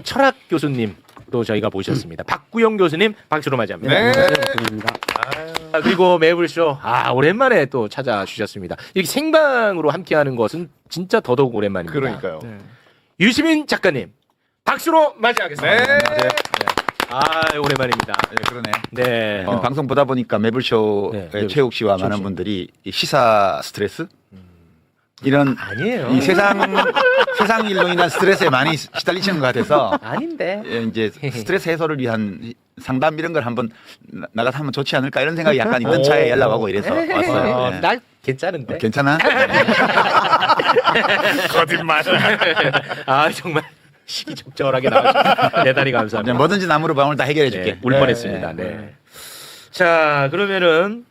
철학 교수님 또 저희가 모셨습니다. 박구영 교수님 박수로 맞이합니다. 네. 감사합니다. 그리고 매불쇼 오랜만에 또 찾아주셨습니다. 이렇게 생방으로 함께하는 것은 진짜 더더욱 오랜만입니다. 그러니까요. 네. 유시민 작가님 박수로 맞이하겠습니다. 네. 오랜만입니다. 네, 그러네. 네. 방송 보다 보니까 매불쇼 네, 최욱 씨와 많은 분들이 이 시사 스트레스 이런 아니에요. 이 세상 일로 인한 스트레스에 많이 시달리시는 것 같아서 아닌데. 이제 스트레스 해소를 위한 상담 이런 걸 한번 나가서 하면 좋지 않을까 이런 생각이 약간 있던 차에 연락하고 이래서 왔어요. 네. 날 괜찮은데. 괜찮아? 거짓말. 정말 시기적절하게 나와주셔서 대단히 감사합니다. 뭐든지 남으로 방울 다 해결해 줄게. 네, 울 뻔했습니다. 네. 자, 그러면은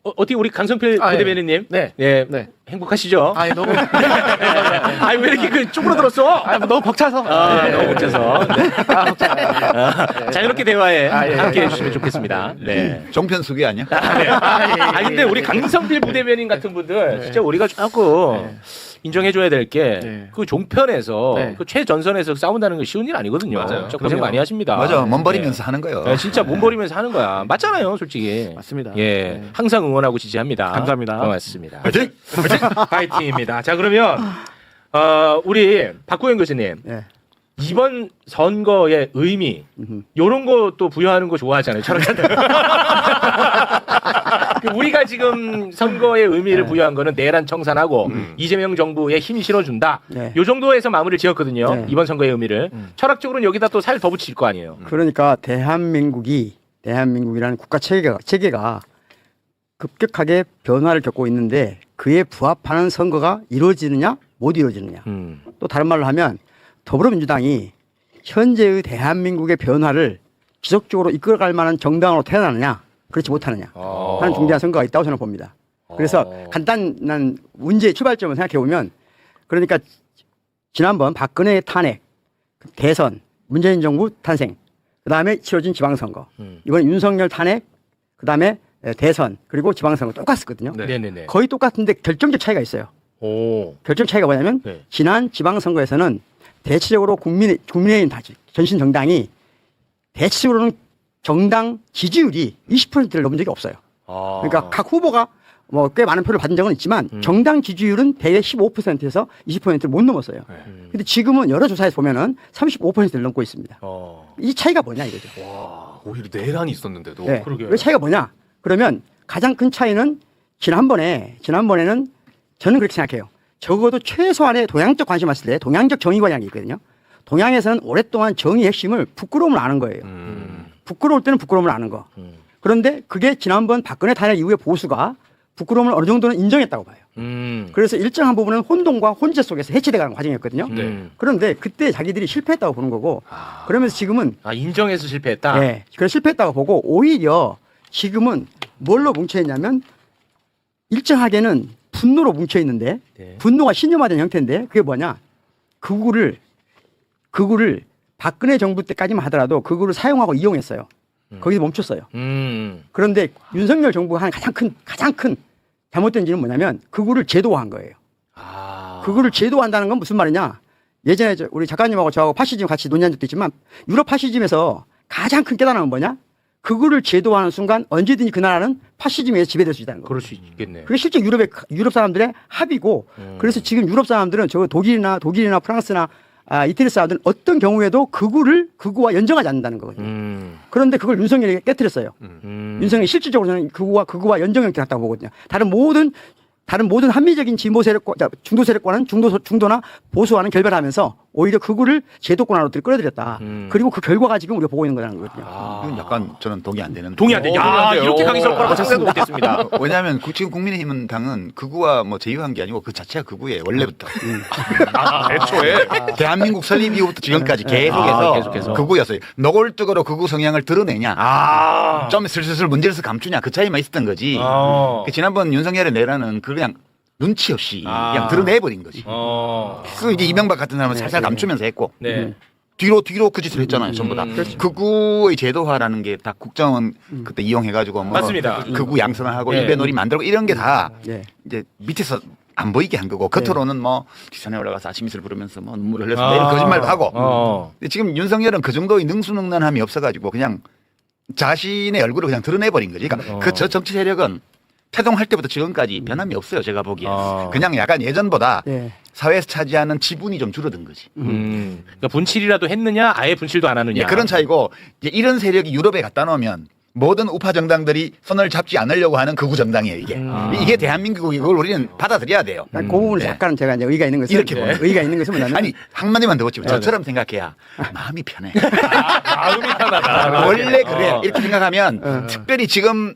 어떻게 우리 강성필 부대변인님, 네. 네, 네. 행복하시죠? 너무 왜 이렇게 쪼그러들었어? 너무 벅차서. 너무 벅차서. 네. 벅차서. 자유롭게 대화에 예. 함께 해주시면 좋겠습니다. 네. 종편수기 아니야? 근데 우리 강성필 부대변인 같은 분들 진짜 우리가 조금 인정해줘야 될 게 그 종편에서 그 최전선에서 싸운다는 건 쉬운 일 아니거든요. 맞아요. 진짜 고생 많이 하십니다. 맞아. 몸 버리면서 하는 거예요. 네, 진짜 몸 버리면서 하는 거야. 맞잖아요, 솔직히. 맞습니다. 예, 네. 항상 응원하고 지지합니다. 감사합니다. 고맙습니다. 화이팅! 파이팅입니다. 자, 그러면 우리 박구영 교수님. 네. 이번 선거의 의미 요런 거 또 부여하는 거 좋아하잖아요. 철학자들. 우리가 지금 선거의 의미를 부여한 거는 내란 청산하고 이재명 정부에 힘이 실어준다. 네. 요 정도에서 마무리를 지었거든요. 네. 이번 선거의 의미를. 철학적으로는 여기다 또 살 더 붙일 거 아니에요. 그러니까 대한민국이라는 국가 체계가 급격하게 변화를 겪고 있는데 그에 부합하는 선거가 이루어지느냐 못 이루어지느냐. 또 다른 말로 하면 더불어민주당이 현재의 대한민국의 변화를 지속적으로 이끌어갈 만한 정당으로 태어나느냐 그렇지 못하느냐 하는 중대한 선거가 있다고 저는 봅니다. 그래서 간단한 문제의 출발점을 생각해 보면 그러니까 지난번 박근혜의 탄핵, 대선, 문재인 정부 탄생, 그다음에 치러진 지방선거, 이번 윤석열 탄핵, 그다음에 대선 그리고 지방선거 똑같았거든요. 네네네. 거의 똑같은데 결정적 차이가 있어요. 결정 차이가 뭐냐면 지난 지방선거에서는 대체적으로 국민의힘 전신 정당이 대체적으로는 정당 지지율이 20%를 넘은 적이 없어요. 그러니까 각 후보가 뭐 꽤 많은 표를 받은 적은 있지만 정당 지지율은 대개 15%에서 20%를 못 넘었어요. 근데 지금은 여러 조사에서 보면은 35%를 넘고 있습니다. 이 차이가 뭐냐 이거죠. 오히려 내란이 있었는데도. 네. 그러게요. 왜 차이가 뭐냐? 그러면 가장 큰 차이는 지난번에는 저는 그렇게 생각해요. 적어도 최소한의 동양적 관심 왔을 때 동양적 정의관이라는 게 있거든요. 동양에서는 오랫동안 정의의 핵심을 부끄러움을 아는 거예요. 부끄러울 때는 부끄러움을 아는 거. 그런데 그게 지난번 박근혜 탄핵 이후에 보수가 부끄러움을 어느 정도는 인정했다고 봐요. 그래서 일정한 부분은 혼동과 혼재 속에서 해체돼가는 과정이었거든요. 그런데 그때 자기들이 실패했다고 보는 거고 그러면서 지금은 인정해서 실패했다? 네. 그래서 실패했다고 보고 오히려 지금은 뭘로 뭉쳐있냐면 일정하게는 분노로 뭉쳐있는데 분노가 신념화된 형태인데 그게 뭐냐. 극우를 박근혜 정부 때까지만 하더라도 극우를 사용하고 이용했어요. 거기서 멈췄어요. 그런데 윤석열 정부가 한 가장 큰 잘못된 지는 뭐냐면 극우를 제도화한 거예요. 극우를 제도화한다는 건 무슨 말이냐. 예전에 우리 작가님하고 저하고 파시즘 같이 논의한 적도 있지만 유럽 파시즘에서 가장 큰 깨달음은 뭐냐. 극우를 제도화하는 순간 언제든지 그 나라는 파시즘에 의해서 지배될 수 있다는 거예요. 그럴 수 있겠네. 그게 실제 유럽 사람들의 합의고 그래서 지금 유럽 사람들은 저 독일이나 프랑스나 이태리 사람들은 어떤 경우에도 극우와 연정하지 않는다는 거거든요. 그런데 그걸 윤석열이 깨뜨렸어요. 윤석열이 실질적으로는 극우와 연정 형태를 갖다고 보거든요. 다른 모든 합리적인 진보 세력과 중도 세력과는 중도나 보수와는 결별하면서 오히려 극우를 제도권으로 끌어들였다. 그리고 그 결과가 지금 우리가 보고 있는 거라는 거거든요. 이건 약간 저는 동의 안 되는. 동의 안 돼. 이렇게 강의스러울 거라고 생각도 못했습니다. 왜냐하면 지금 국민의힘은 당은 극우와 뭐 제휴한 게 아니고 그 자체가 극우예요. 원래부터. 애초에. 대한민국 설립 이후부터 지금까지 계속해서 극우였어요. 노골적으로 극우 성향을 드러내냐. 좀 슬슬 문제를 감추냐. 그 차이만 있었던 거지. 지난번 윤석열의 내란은 그냥 눈치 없이 그냥 드러내버린 거지. 그 이제 이명박 같은 사람은 살살 감추면서 했고. 뒤로 그 짓을 했잖아요, 전부 다. 극우의 제도화라는 게 다 국정원 그때 이용해가지고 뭐 맞습니다. 극우 양성을 하고 일베놀이 만들고 이런 게 다 이제 밑에서 안 보이게 한 거고 겉으로는 뭐 뒷산에 올라가서 아침 이슬 부르면서 뭐 눈물을 흘려서 이런 거짓말도 하고. 근데 지금 윤석열은 그 정도의 능수능란함이 없어가지고 그냥 자신의 얼굴을 그냥 드러내버린 거지. 그러니까 그 저 정치 세력은 태동할 때부터 지금까지 변함이 없어요. 제가 보기에. 그냥 약간 예전보다 사회에서 차지하는 지분이 좀 줄어든 거지. 그러니까 분칠이라도 했느냐 아예 분칠도 안 하느냐. 그런 차이고 이제 이런 세력이 유럽에 갖다 놓으면 모든 우파 정당들이 손을 잡지 않으려고 하는 극우 정당이에요. 이게 대한민국이 이걸 우리는 받아들여야 돼요. 그 부분을 약간 제가 이제 의의가 있는 것은 이렇게 보면 의의가 있는 것은 뭐냐면 아니 한마디만 더 붙이면 저처럼 생각해야 마음이 편해. 마음이 편하다. 원래 그래. 이렇게 생각하면 특별히 지금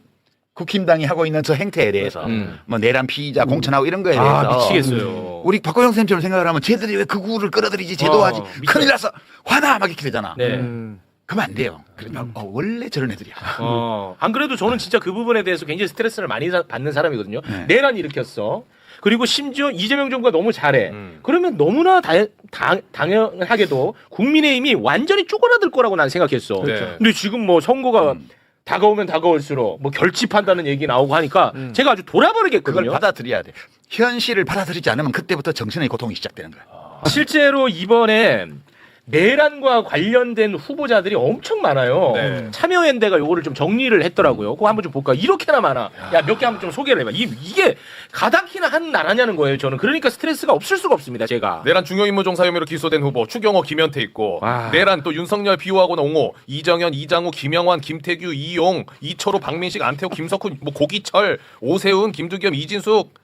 국힘당이 하고 있는 저 행태에 대해서 뭐 내란 피의자 공천하고 이런 거에 대해서 미치겠어요. 우리 박근영 선생님처럼 생각을 하면 쟤들이 왜 극우를 끌어들이지 제도하지 큰일 나서 화나 막 이렇게 되잖아. 네. 그러면 안 돼요. 그러면 원래 저런 애들이야. 안 그래도 저는 진짜 그 부분에 대해서 굉장히 스트레스를 많이 받는 사람이거든요. 내란 일으켰어. 그리고 심지어 이재명 정부가 너무 잘해. 그러면 너무나 당연하게도 국민의힘이 완전히 쪼그라들 거라고 난 생각했어. 그렇죠. 근데 지금 뭐 선거가 다가오면 다가올수록 뭐 결집한다는 얘기 나오고 하니까 제가 아주 돌아버리겠거든요. 그걸 받아들여야 돼. 현실을 받아들이지 않으면 그때부터 정신의 고통이 시작되는 거야. 실제로 이번에 내란과 관련된 후보자들이 엄청 많아요. 네. 참여연대가 요거를 좀 정리를 했더라고요. 그거 한번 좀 볼까? 이렇게나 많아. 야, 몇 개 한번 좀 소개를 해봐. 이게 가당키나 한 나라냐는 거예요, 저는. 그러니까 스트레스가 없을 수가 없습니다, 제가. 내란 중요임무종사 혐의로 기소된 후보 추경호, 김현태 있고 내란 또 윤석열, 비호하고 옹호, 이정현, 이장우, 김영환, 김태규, 이용, 이철호, 박민식, 안태호, 김석훈, 뭐 고기철, 오세훈, 김두겸, 이진숙,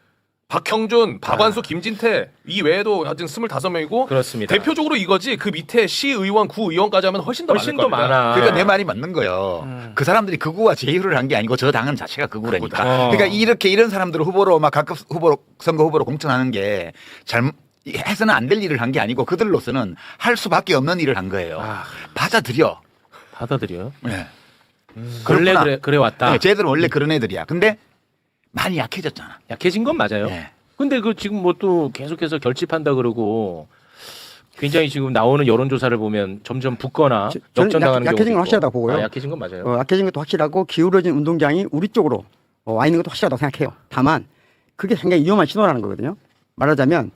박형준, 박완수, 김진태 이 외에도 하여튼 25명이고 그렇습니다. 대표적으로 이거지 그 밑에 시의원, 구의원까지 하면 훨씬 더 많아. 그러니까 내 말이 맞는 거예요. 그 사람들이 극우와 제휴를 한 게 아니고 저 당은 자체가 극우라니까. 그러니까 이렇게 이런 사람들을 후보로 막 각급 후보로 선거 후보로 공천하는 게 잘못 해서는 안 될 일을 한 게 아니고 그들로서는 할 수밖에 없는 일을 한 거예요. 받아들여. 받아들여요? 네. 원래 그래 왔다. 네, 쟤들은 원래 그런 애들이야. 근데 많이 약해졌잖아. 약해진 건 맞아요. 네. 근데 그 지금 뭐 또 계속해서 결집한다 그러고 굉장히 지금 나오는 여론조사를 보면 점점 붙거나 역전당하는 경우도 약해진 건 있고. 확실하다고 보고요. 약해진 건 맞아요. 약해진 것도 확실하고 기울어진 운동장이 우리 쪽으로 와 있는 것도 확실하다고 생각해요. 다만 그게 상당히 위험한 신호라는 거거든요. 말하자면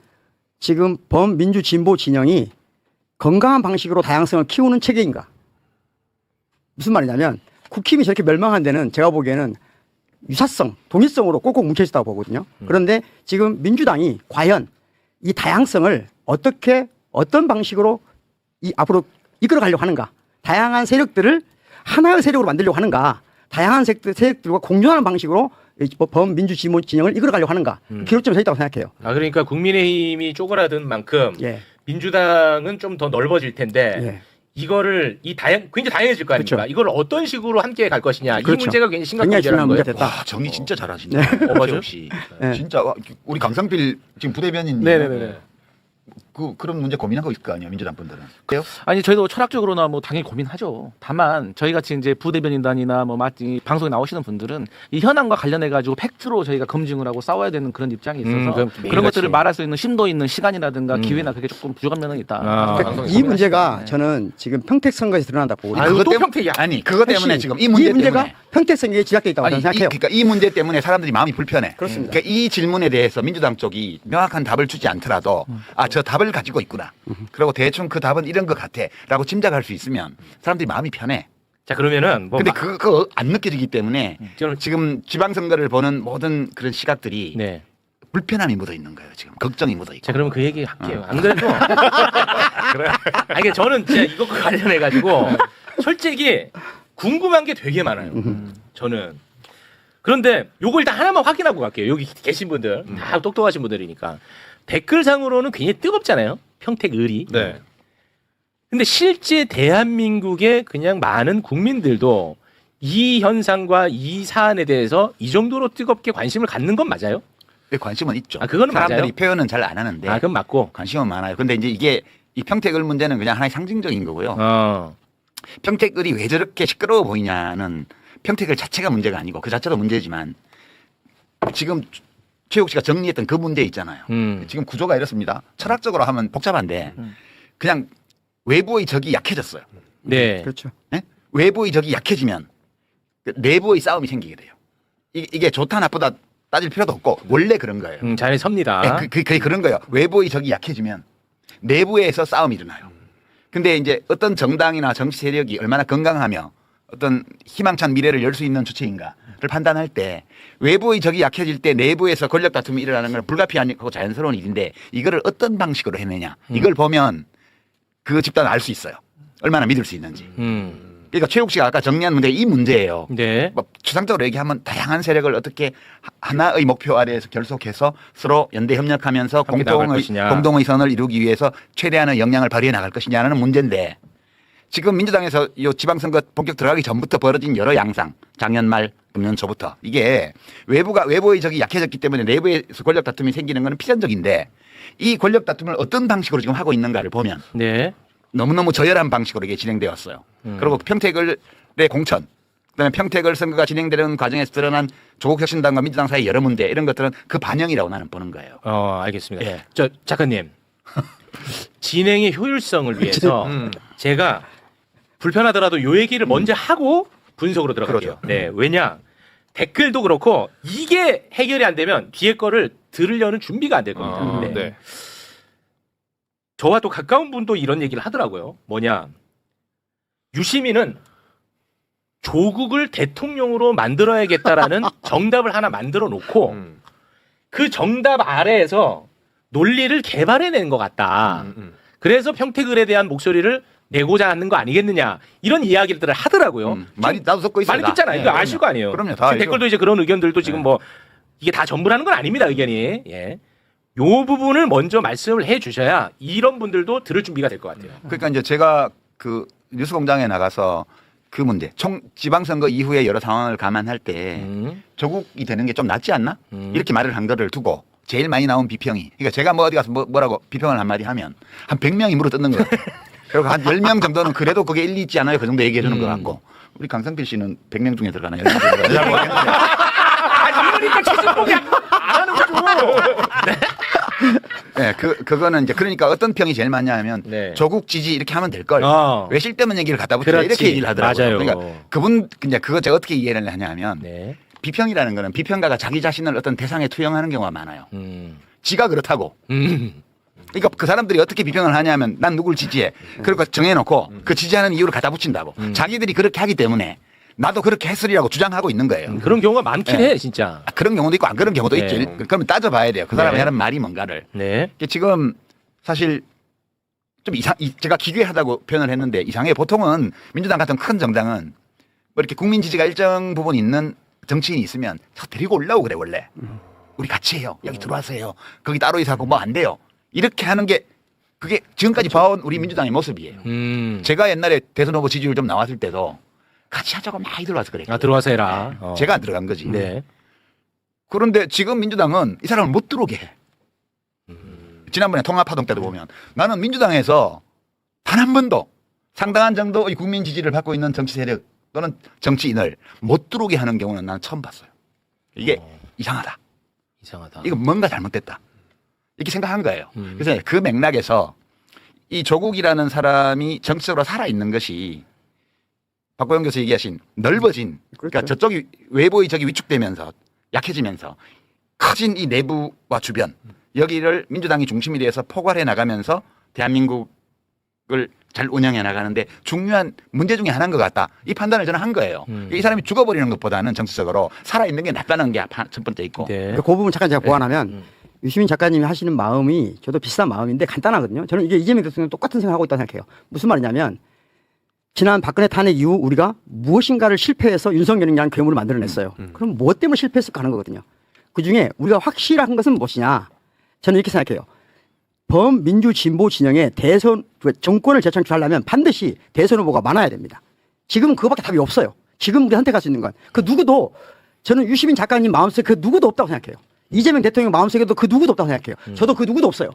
지금 범민주 진보 진영이 건강한 방식으로 다양성을 키우는 체계인가? 무슨 말이냐면 국힘이 저렇게 멸망한 데는 제가 보기에는 유사성, 동일성으로 꼭꼭 뭉쳐 있다고 보거든요. 그런데 지금 민주당이 과연 이 다양성을 어떤 방식으로 앞으로 이끌어 가려고 하는가? 다양한 세력들을 하나의 세력으로 만들려고 하는가? 다양한 세력들과 공존하는 방식으로 범민주 진영을 이끌어 가려고 하는가? 기로점에 서 있다고 생각해요. 그러니까 국민의힘이 쪼그라든 만큼 민주당은 좀 더 넓어질 텐데 이거를 굉장히 다양해질 거 아닙니까? 그렇죠. 이걸 어떤 식으로 함께 갈 것이냐. 그렇죠. 이 문제가 굉장히 심각한 문제라는 거예요. 됐다. 와, 정리 진짜 잘하신다. 맞아요? 역시. 진짜 우리 강성필 지금 부대변인님. 네네네. 그런 문제 고민하고 있을 거 아니에요, 민주당 분들은. 그래요? 아니 저희도 철학적으로나 뭐 당연히 고민하죠. 다만 저희 같이 이제 부대변인단이나 뭐 방송에 나오시는 분들은 이 현안과 관련해 가지고 팩트로 저희가 검증을 하고 싸워야 되는 그런 입장이 있어서 그런 것들을 말할 수 있는 심도 있는 시간이라든가 기회나 그게 조금 부족한 면은 있다. 이 문제가 저는 지금 평택 선거에서 드러난다고 보거든요. 그것 때문에 아니 그것 때문에 지금 이 문제가 평택 선거에 지각돼 있다고 저는 생각해요. 그러니까 이 문제 때문에 사람들이 마음이 불편해. 그렇습니다. 그러니까 이 질문에 대해서 민주당 쪽이 명확한 답을 주지 않더라도 저 답을 가지고 있구나. 그리고 대충 그 답은 이런 것 같아라고 짐작할 수 있으면 사람들이 마음이 편해. 자, 그러면은 근데 그거 안 느껴지기 때문에 지금 지방선거를 보는 모든 그런 시각들이 불편함이 묻어 있는 거예요. 지금 걱정이 묻어 있고. 자, 그러면 그 얘기 할게요. 안 그래도 그래. 아니 저는 진짜 이것과 관련해 가지고 솔직히 궁금한 게 되게 많아요. 저는. 그런데 요걸 일단 하나만 확인하고 갈게요. 여기 계신 분들 다 똑똑하신 분들이니까 댓글상으로는 굉장히 뜨겁잖아요. 평택 을이. 네. 근데 실제 대한민국의 그냥 많은 국민들도 이 현상과 이 사안에 대해서 이 정도로 뜨겁게 관심을 갖는 건 맞아요? 관심은 있죠. 그거는 사람들이 맞아요? 표현은 잘 안 하는데. 그건 맞고. 관심은 많아요. 근데 이제 이게 이 평택을 문제는 그냥 하나의 상징적인 거고요. 평택을이 왜 저렇게 시끄러워 보이냐는 평택을 자체가 문제가 아니고 그 자체도 문제지만 지금 최욱 씨가 정리했던 그 문제 있잖아요. 지금 구조가 이렇습니다. 철학적으로 하면 복잡한데 그냥 외부의 적이 약해졌어요. 네. 그렇죠. 네? 외부의 적이 약해지면 내부의 싸움이 생기게 돼요. 이게 좋다 나쁘다 따질 필요도 없고 원래 그런 거예요. 자연히 섭니다. 그런 거예요. 외부의 적이 약해지면 내부에서 싸움이 일어나요. 근데 이제 어떤 정당이나 정치 세력이 얼마나 건강하며 어떤 희망찬 미래를 열 수 있는 주체인가를 판단할 때 외부의 적이 약해질 때 내부에서 권력 다툼이 일어나는 건 불가피하고 자연스러운 일인데 이거를 어떤 방식으로 해내냐 이걸 보면 그 집단을 알 수 있어요. 얼마나 믿을 수 있는지. 그러니까 최욱 씨가 아까 정리한 문제가 이 문제예요. 네. 뭐 추상적으로 얘기하면 다양한 세력을 어떻게 하나의 목표 아래에서 결속해서 서로 연대 협력하면서 함께 나갈 것이냐. 공동의 선을 이루기 위해서 최대한의 역량을 발휘해 나갈 것이냐는 문제인데 지금 민주당에서 이 지방선거 본격 들어가기 전부터 벌어진 여러 양상, 작년 말, 금년 초부터 이게 외부의 적이 약해졌기 때문에 내부에서 권력 다툼이 생기는 건 필연적인데 이 권력 다툼을 어떤 방식으로 지금 하고 있는가를 보면 네. 너무너무 저열한 방식으로 이게 진행되었어요. 그리고 평택을의 공천, 그다음에 평택을 선거가 진행되는 과정에서 드러난 조국혁신당과 민주당 사이 여러 문제 이런 것들은 그 반영이라고 나는 보는 거예요. 알겠습니다. 예. 저 작가님 진행의 효율성을 위해서 제가 불편하더라도 요 얘기를 먼저 하고 분석으로 들어갈게요. 그러죠. 네, 왜냐 댓글도 그렇고 이게 해결이 안 되면 뒤에 거를 들으려는 준비가 안 될 겁니다. 네. 네. 저와 또 가까운 분도 이런 얘기를 하더라고요. 뭐냐 유시민은 조국을 대통령으로 만들어야겠다라는 정답을 하나 만들어 놓고 그 정답 아래에서 논리를 개발해낸 것 같다. 그래서 평택을에 대한 목소리를 내고자 하는 거 아니겠느냐 이런 이야기들을 하더라고요. 많이 나도 섞고 있어요. 많이 듣잖아요. 이거 아실 거 아니에요. 그럼요. 다 지금 알죠. 댓글도 이제 그런 의견들도 지금 뭐 이게 다 전부라는 건 아닙니다. 의견이. 예. 요 부분을 먼저 말씀을 해 주셔야 이런 분들도 들을 준비가 될 것 같아요. 그러니까 이제 제가 그 뉴스공장에 나가서 그 문제, 지방선거 이후에 여러 상황을 감안할 때 조국이 되는 게 좀 낫지 않나? 이렇게 말을 한 거를 두고 제일 많이 나온 비평이, 그러니까 제가 뭐 어디 가서 뭐라고 비평을 한마디 하면 한 100명이 물어 뜯는 거예요. 그리고 한 10명 정도는 그래도 그게 일리 있지 않아요? 그 정도 얘기해 주는 것 같고. 우리 강성필 씨는 100명 중에 들어가나요? 잘 모르겠는데. 이러니까 최승복이 안 하는 거죠. 네, 그거는 이제 그러니까 어떤 평이 제일 많냐 하면 네. 조국 지지 이렇게 하면 될 걸. 왜 쓸데없는 얘기를 갖다 붙여 그렇지. 이렇게 얘기를 하더라고요. 맞아요. 그러니까 그분 이제 그거 제가 어떻게 이해를 하냐면 네. 비평이라는 거는 비평가가 자기 자신을 어떤 대상에 투영하는 경우가 많아요. 지가 그렇다고. 그러니까 그 사람들이 어떻게 비평을 하냐면 난 누굴 지지해. 그러니까 정해놓고 그 지지하는 이유를 갖다 붙인다고. 자기들이 그렇게 하기 때문에 나도 그렇게 했으리라고 주장하고 있는 거예요. 그런 경우가 많긴 해 진짜. 그런 경우도 있고 안 그런 경우도 네. 있죠. 그러면 따져봐야 돼요. 그 사람이 네. 하는 말이 뭔가를. 네. 지금 사실 좀 제가 기괴하다고 표현을 했는데 이상해요. 보통은 민주당 같은 큰 정당은 뭐 이렇게 국민 지지가 일정 부분 있는 정치인이 있으면 저 데리고 올라오고 그래 원래. 우리 같이 해요. 여기 들어와서요. 거기 따로 있어하고 뭐 안 돼요. 이렇게 하는 게 그게 지금까지 봐온 우리 민주당의 모습이에요. 제가 옛날에 대선 후보 지지율 좀 나왔을 때도 같이 하자고 많이 들어와서 그래요. 들어와서 해라. 제가 안 들어간 거지. 네. 그런데 지금 민주당은 이 사람을 못 들어오게 해. 지난번에 통합파동 때도 보면 나는 민주당에서 단 한 번도 상당한 정도의 국민 지지를 받고 있는 정치 세력 또는 정치인을 못 들어오게 하는 경우는 나는 처음 봤어요. 이게 이상하다. 이거 뭔가 잘못됐다. 이렇게 생각한 거예요. 그래서 그 맥락에서 이 조국이라는 사람이 정치적으로 살아있는 것이 박보영 교수 얘기하신 넓어진 그러니까 그렇죠. 저쪽이 외부의 적이 위축되면서 약해지면서 커진 이 내부와 주변 여기를 민주당이 중심이 돼서 포괄해 나가면서 대한민국을 잘 운영해 나가는데 중요한 문제 중에 하나인 것 같다. 이 판단을 저는 한 거예요. 이 사람이 죽어버리는 것보다는 정치적으로 살아있는 게 낫다는 게 첫 번째 있고. 네. 그 부분 잠깐 제가 보완하면 유시민 작가님이 하시는 마음이 저도 비슷한 마음인데 간단하거든요. 저는 이게 이재명 대통령 똑같은 생각하고 있다고 생각해요. 무슨 말이냐면 지난 박근혜 탄핵 이후 우리가 무엇인가를 실패해서 윤석열이라는 괴물을 만들어냈어요. 그럼 무엇 때문에 실패했을까 하는 거거든요. 그중에 우리가 확실한 것은 무엇이냐. 저는 이렇게 생각해요. 범민주 진보 진영의 대선 정권을 재창출하려면 반드시 대선 후보가 많아야 됩니다. 지금은 그거밖에 답이 없어요. 지금 우리 선택할 수 있는 건 그 누구도 저는 유시민 작가님 마음속에 그 누구도 없다고 생각해요. 이재명 대통령 마음속에도 그 누구도 없다고 생각해요. 저도 그 누구도 없어요.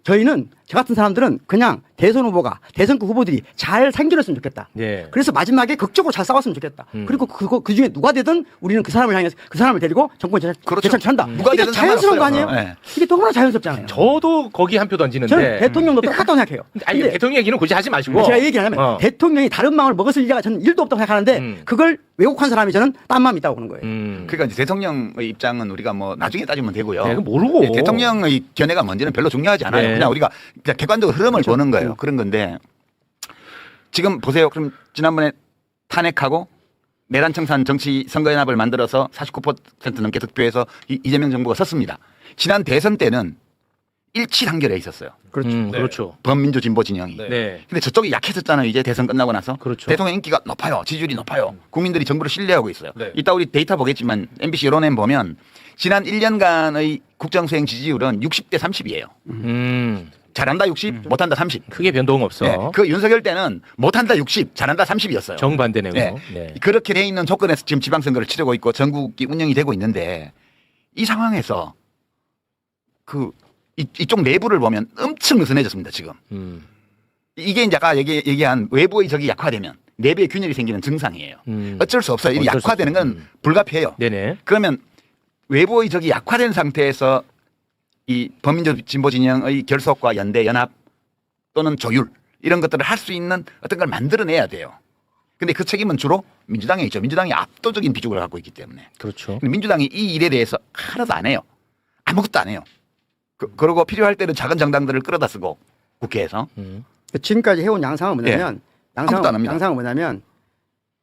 저희는 저 같은 사람들은 그냥 대선 후보가 대선급 후보들이 잘 생겨났으면 좋겠다. 예. 그래서 마지막에 극적으로 잘 싸웠으면 좋겠다. 그리고 그 중에 누가 되든 우리는 그 사람을 향해서 그 사람을 데리고 정권 재창한다. 누가 이게 되든 자연스러운 거 아니에요? 상관없어요. 네. 이게 너무나 자연스럽잖아요. 저도 거기 한 표 던지는데. 저는 대통령도 똑같다고 생각해요. 아니 근데 대통령 얘기는 굳이 하지 마시고. 제가 얘기를 하면 대통령이 다른 마음을 먹었을 리가 저는 1도 없다고 생각하는데 그걸 왜곡한 사람이 저는 딴 마음이 있다고 보는 거예요. 그러니까 이제 대통령의 입장은 우리가 뭐 나중에 따지면 되고요. 네, 모르고. 예, 대통령의 견해가 뭔지는 별로 중요하지 않아요. 네. 그냥 우리가 그냥 객관적으로 흐름을 보는 거예요. 그런 건데 지금 보세요. 그럼 지난번에 탄핵하고 내란 청산 정치 선거연합을 만들어서 49% 넘게 득표해서 이재명 정부가 섰습니다. 지난 대선 때는 일치 단결에 있었어요. 그렇죠. 네. 그렇죠. 범민주 진보 진영이. 네. 네. 근데 저쪽이 약해졌잖아요. 이제 대선 끝나고 나서. 그렇죠. 대통령 인기가 높아요. 지지율이 높아요. 국민들이 정부를 신뢰하고 있어요. 네. 이따 우리 데이터 보겠지만 MBC 여론엠 보면 지난 1년간의 국정수행 지지율은 60대 30이에요. 잘한다 60, 못한다 30. 크게 변동 없어. 네. 그 윤석열 때는 못한다 60, 잘한다 30이었어요. 정반대네요. 네. 네. 그렇게 돼 있는 조건에서 지금 지방선거를 치르고 있고 전국이 운영이 되고 있는데 이 상황에서 이쪽 내부를 보면 엄청 느슨해졌습니다. 지금. 이게 이제 아까 얘기한 외부의 적이 약화되면 내부의 균열이 생기는 증상이에요. 어쩔 수 없어요. 이 약화되는 건 불가피해요. 네네. 그러면 외부의 적이 약화된 상태에서 이 범민주 진보 진영의 결속과 연대, 연합 또는 조율 이런 것들을 할 수 있는 어떤 걸 만들어내야 돼요. 근데 그 책임은 주로 민주당에 있죠. 민주당이 압도적인 비중을 갖고 있기 때문에. 그렇죠. 근데 민주당이 이 일에 대해서 하나도 안 해요. 아무것도 안 해요. 그러고 필요할 때는 작은 정당들을 끌어다 쓰고 국회에서. 지금까지 해온 양상은 뭐냐면 아무것도 안 합니다. 양상은 뭐냐면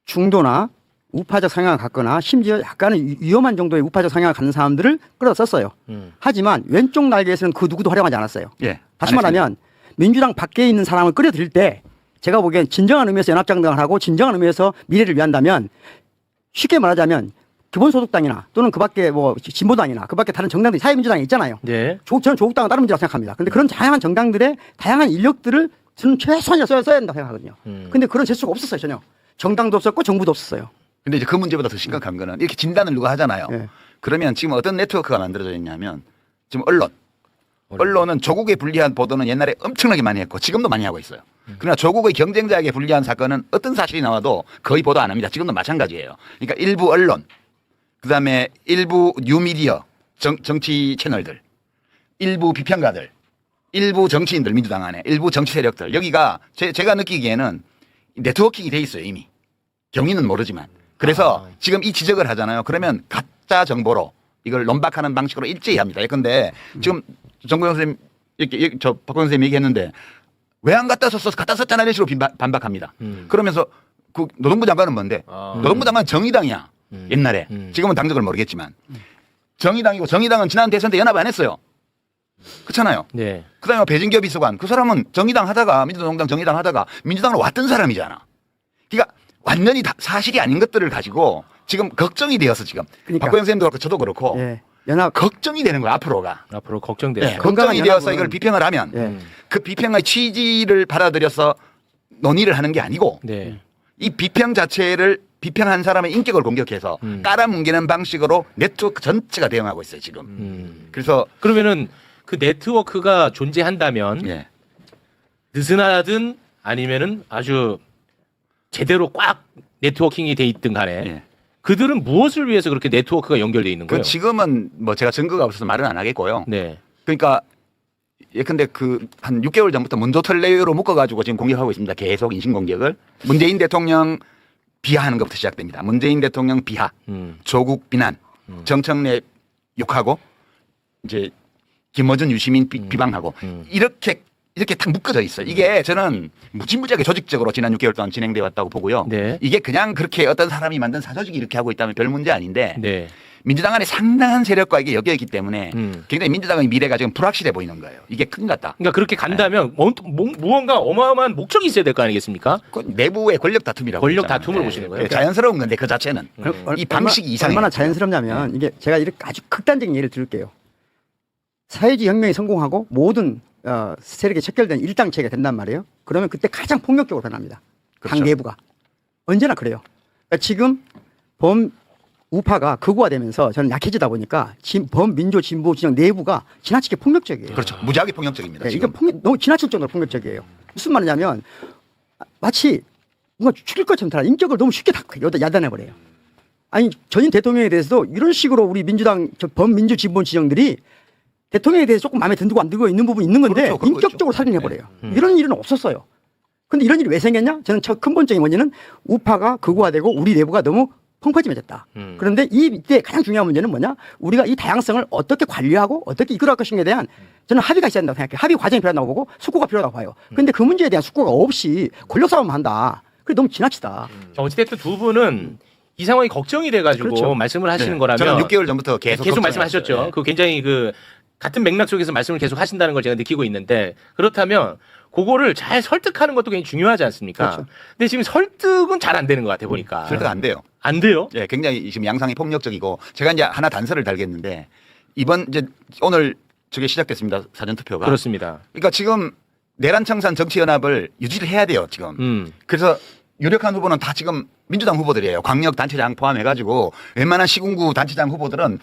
중도나 우파적 성향을 갖거나 심지어 약간은 위험한 정도의 우파적 성향을 갖는 사람들을 끌어다 썼어요. 하지만 왼쪽 날개에서는 그 누구도 활용하지 않았어요. 예. 다시 말하면 민주당 밖에 있는 사람을 끌어들일 때 제가 보기엔 진정한 의미에서 연합정당을 하고 진정한 의미에서 미래를 위한다면 쉽게 말하자면 기본소득당이나 또는 그 밖에 뭐 진보당이나 그 밖에 다른 정당들이 사회민주당이 있잖아요. 네. 저는 조국당은 다른 문제라고 생각합니다. 근데 그런 다양한 정당들의 다양한 인력들을 저는 최소한이라 써야 된다고 생각하거든요. 근데 그런 재수가 없었어요. 전혀. 정당도 없었고 정부도 없었어요. 근데 이제 그 문제보다 더 심각한 거는 이렇게 진단을 누가 하잖아요. 네. 그러면 지금 어떤 네트워크가 만들어져 있냐면 지금 언론은 조국에 불리한 보도는 옛날에 엄청나게 많이 했고 지금도 많이 하고 있어요. 그러나 조국의 경쟁자에게 불리한 사건은 어떤 사실이 나와도 거의 보도 안 합니다. 지금도 마찬가지예요. 그러니까 일부 언론, 그다음에 일부 뉴미디어, 정치 채널들, 일부 비평가들, 일부 정치인들 민주당 안에, 일부 정치 세력들 여기가 제가 느끼기에는 네트워킹이 돼 있어요 이미. 경위는 모르지만. 그래서 지금 이 지적을 하잖아요. 그러면 가짜 정보로 이걸 논박하는 방식으로 일제히 합니다. 예컨대 지금 정구영 선생님 이렇게 저 박광 선생님 얘기했는데 왜 안 갖다 썼어? 갖다 썼잖아 이런 식으로 반박합니다. 그러면서 그 노동부 장관은 뭔데? 노동부 장관은 정의당이야. 옛날에. 지금은 당적을 모르겠지만. 정의당이고 정의당은 지난 대선 때 연합 안 했어요. 그렇잖아요. 네. 그다음에 배진교 비서관 그 사람은 정의당 하다가 민주노동당 정의당 하다가 민주당으로 왔던 사람이잖아. 그러니까 완전히 사실이 아닌 것들을 가지고 지금 걱정이 되어서 지금 그러니까. 박고영 선생님도 그렇고 저도 그렇고 예. 연합 걱정이 되는 거야 앞으로가. 앞으로 걱정돼요. 네, 걱정이 되어서 이걸 비평을 하면 예. 그 비평의 취지를 받아들여서 논의를 하는 게 아니고 네. 이 비평 자체를 비평한 사람의 인격을 공격해서 깔아뭉개는 방식으로 네트워크 전체가 대응하고 있어요 지금. 그래서 그러면은 그 네트워크가 존재한다면 예. 느슨하든 아니면은 아주 제대로 꽉 네트워킹이 돼 있든 간에 예. 그들은 무엇을 위해서 그렇게 네트워크가 연결돼 있는 거예요? 그 지금은 뭐 제가 증거가 없어서 말은 안 하겠고요. 네. 그러니까 예컨대 그 한 6개월 전부터 문조털레이로 묶어가지고 지금 공격하고 있습니다. 계속 인신 공격을. 문재인 대통령 비하하는 것부터 시작됩니다. 문재인 대통령 비하, 조국 비난, 정청래 욕하고 이제 김어준 유시민 비방하고 이렇게 딱 묶어져 있어요. 이게 저는 무지무지하게 조직적으로 지난 6개월 동안 진행되어 왔다고 보고요. 네. 이게 그냥 그렇게 어떤 사람이 만든 사조직이 이렇게 하고 있다면 별 문제 아닌데 네. 민주당 안에 상당한 세력과 이게 엮여있기 때문에 굉장히 민주당의 미래가 지금 불확실해 보이는 거예요. 이게 큰일 났다. 그러니까 그렇게 간다면 무언가 어마어마한 목적이 있어야 될 거 아니겠습니까? 그 내부의 권력 다툼이라고. 권력 했잖아요. 다툼을 보시는 거예요? 자연스러운 건데 그 자체는. 이 방식이 이상해요. 얼마나 자연스럽냐면 이게 제가 이렇게 아주 극단적인 예를 들을게요. 사회주의 혁명이 성공하고 모든 세력이 척결된 일당체가 된단 말이에요. 그러면 그때 가장 폭력적으로 변합니다. 그렇죠. 당 내부가. 언제나 그래요. 그러니까 지금 우파가 극우화되면서 저는 약해지다 보니까 범민주 진보 진영 내부가 지나치게 폭력적이에요. 그렇죠. 무지하게 폭력적입니다. 네, 이게 지금. 너무 지나칠 정도로 폭력적이에요. 무슨 말이냐면 마치 뭔가 죽일 것처럼 다 인격을 너무 쉽게 다 야단해버려요. 아니 전임 대통령에 대해서도 이런 식으로 우리 민주당 범민주 진보 진영들이 대통령에 대해서 조금 마음에 든고 안 들고 있는 부분이 있는 건데 그렇죠. 인격적으로 살인해버려요. 이런 일은 없었어요. 근데 이런 일이 왜 생겼냐? 저는 첫 근본적인 원인은 우파가 극우화되고 우리 내부가 너무 펑퍼짐해졌다. 그런데 이때 가장 중요한 문제는 뭐냐? 우리가 이 다양성을 어떻게 관리하고 어떻게 이끌어갈 것인가에 대한 저는 합의가 있어야 된다고 생각해요. 합의 과정이 필요하다고 보고 숙고가 필요하다고 봐요. 그런데 그 문제에 대한 숙고가 없이 권력 싸움만 한다. 그게 너무 지나치다. 어찌됐든 두 분은 이 상황이 걱정이 돼가지고 그렇죠. 말씀을 하시는 네. 거라면 저는 6개월 전부터 계속 말씀하셨죠. 네. 그 굉장히 그 같은 맥락 속에서 말씀을 계속 하신다는 걸 제가 느끼고 있는데 그렇다면 그거를 잘 설득하는 것도 굉장히 중요하지 않습니까? 그렇죠. 근데 지금 설득은 잘 안 되는 것 같아 보니까. 설득 안 돼요. 안 돼요? 예, 굉장히 지금 양상이 폭력적이고 제가 이제 하나 단서를 달겠는데 이번 이제 오늘 저게 시작됐습니다. 사전 투표가. 그렇습니다. 그러니까 지금 내란청산 정치연합을 유지를 해야 돼요. 지금. 그래서 유력한 후보는 다 지금 민주당 후보들이에요. 광역 단체장 포함해가지고 웬만한 시군구 단체장 후보들은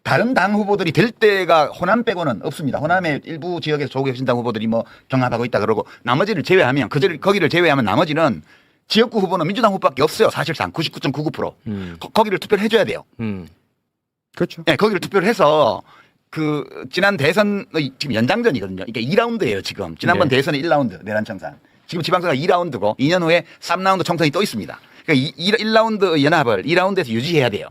다른 당 후보들이 될 때가 호남 빼고는 없습니다. 호남의 일부 지역에서 조국혁신당 후보들이 뭐 경합하고 있다 그러고 나머지를 제외하면 거기를 제외하면 나머지는 지역구 후보는 민주당 후보밖에 없어요. 사실상 99.99%. 거기를 투표를 해줘야 돼요. 그렇죠. 네, 거기를 투표를 해서 그 지난 대선의 지금 연장전이거든요. 그러니까 2라운드예요. 지금 지난번 네. 대선은 1라운드 내란청산. 지금 지방선거가 2라운드고 2년 후에 3라운드 총선이 또 있습니다. 그러니까 1라운드 연합을 2라운드에서 유지해야 돼요.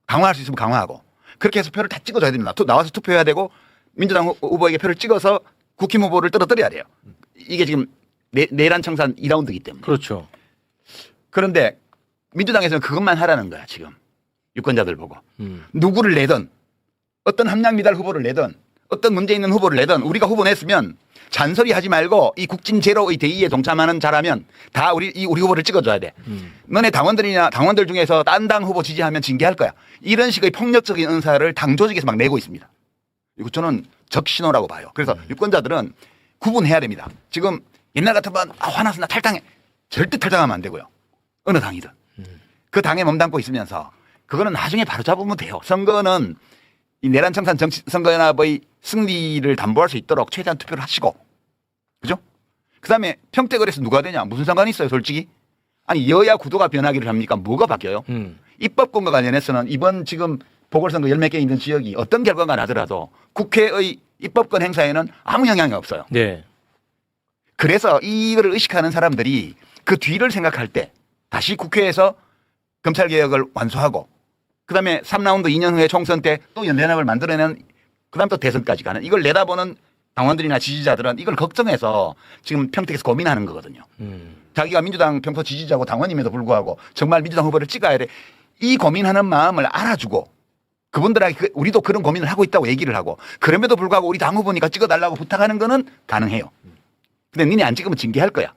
강화할 수 있으면 강화하고. 그렇게 해서 표를 다 찍어줘야 됩니다. 나와서 투표해야 되고 민주당 후보에게 표를 찍어서 국힘 후보를 떨어뜨려야 돼요. 이게 지금 내란청산 2라운드이기 때문에. 그렇죠. 그런데 민주당에서는 그것만 하라는 거야 지금. 유권자들 보고. 누구를 내든 어떤 함량미달 후보를 내든 어떤 문제 있는 후보를 내든 우리가 후보 냈으면 잔소리 하지 말고 이 국진 제로의 대의에 동참하는 자라면 다 우리 후보를 찍어줘야 돼. 너네 당원들 중에서 딴 당 후보 지지하면 징계할 거야. 이런 식의 폭력적인 은사를 당 조직에서 막 내고 있습니다. 이거 저는 적신호라고 봐요. 그래서 유권자들은 구분해야 됩니다. 지금 옛날 같으면 화나서 나 탈당해. 절대 탈당하면 안 되고요. 어느 당이든. 그 당에 몸담고 있으면서 그거는 나중에 바로 잡으면 돼요. 선거는 이 내란청산 정치선거연합의 승리를 담보할 수 있도록 최대한 투표를 하시고. 그죠? 그 다음에 평택을해서 누가 되냐? 무슨 상관이 있어요, 솔직히? 아니, 여야 구도가 변하기를 합니까? 뭐가 바뀌어요? 입법권과 관련해서는 이번 지금 보궐선거 10몇 개 있는 지역이 어떤 결과가 나더라도 국회의 입법권 행사에는 아무 영향이 없어요. 네. 그래서 이거를 의식하는 사람들이 그 뒤를 생각할 때 다시 국회에서 검찰개혁을 완수하고 그다음에 3라운드 2년 후에 총선 때 또 연대연합을 만들어내는 그다음 또 대선까지 가는 이걸 내다보는 당원들이나 지지자들은 이걸 걱정해서 지금 평택에서 고민하는 거거든요. 자기가 민주당 평소 지지자고 당원임에도 불구하고 정말 민주당 후보를 찍어야 돼. 이 고민하는 마음을 알아주고 그분들에게 우리도 그런 고민을 하고 있다고 얘기를 하고 그럼에도 불구하고 우리 당 후보니까 찍어달라고 부탁하는 거는 가능해요. 근데 니네 안 찍으면 징계할 거야.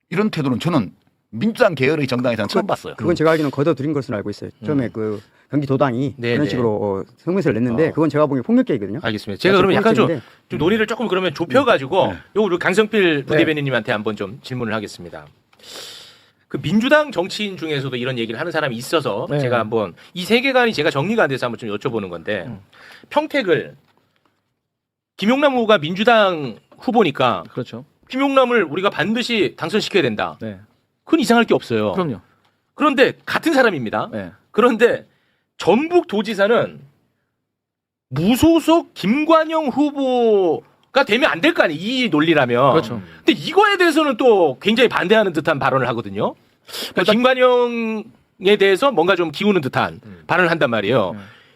이런 태도는 저는 민주당 계열의 정당에서는 처음 봤어요. 그건 제가 알기로는 거둬들인 것으로 알고 있어요. 처음에 그 경기도당이 네, 그런 네. 식으로 성명서를 냈는데 그건 제가 보기엔 폭력계이거든요. 알겠습니다. 제가 그러면 약간 좀 폭력적인데 논의를 조금 그러면 좁혀가지고 요거 우리 강성필 부대변인님한테 한번 좀 질문을 하겠습니다. 그 민주당 정치인 중에서도 이런 얘기를 하는 사람이 있어서 네. 제가 한번 이 세계관이 제가 정리가 안 돼서 한번 좀 여쭤보는 건데 평택을 김용남 후보가 민주당 후보니까 그렇죠. 김용남을 우리가 반드시 당선시켜야 된다. 네. 그건 이상할 게 없어요. 그럼요. 그런데 같은 사람입니다. 네. 그런데 전북도지사는 무소속 김관영 후보가 되면 안 될 거 아니에요. 이 논리라면. 그렇죠. 근데 이거에 대해서는 또 굉장히 반대하는 듯한 발언을 하거든요. 그러니까 김관영에 대해서 뭔가 좀 기우는 듯한 발언을 한단 말이에요.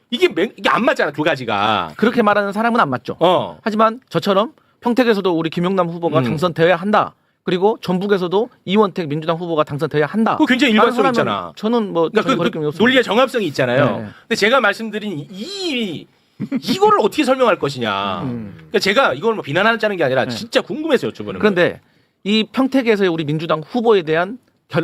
이게 안 맞잖아, 두 가지가. 그렇게 말하는 사람은 안 맞죠. 하지만 저처럼 평택에서도 우리 김용남 후보가 당선되어야 한다. 그리고 전북에서도 이원택 민주당 후보가 당선되어야 한다. 그거 굉장히 일관성 있잖아. 저는 뭐 그러니까 그 논리의 정합성이 있잖아요. 네. 근데 제가 말씀드린 이거를 어떻게 설명할 것이냐. 그러니까 제가 이걸 뭐 비난하자는 게 아니라 진짜 궁금해서 여쭤보는 거예요. 그런데 이 평택에서의 우리 민주당 후보에 대한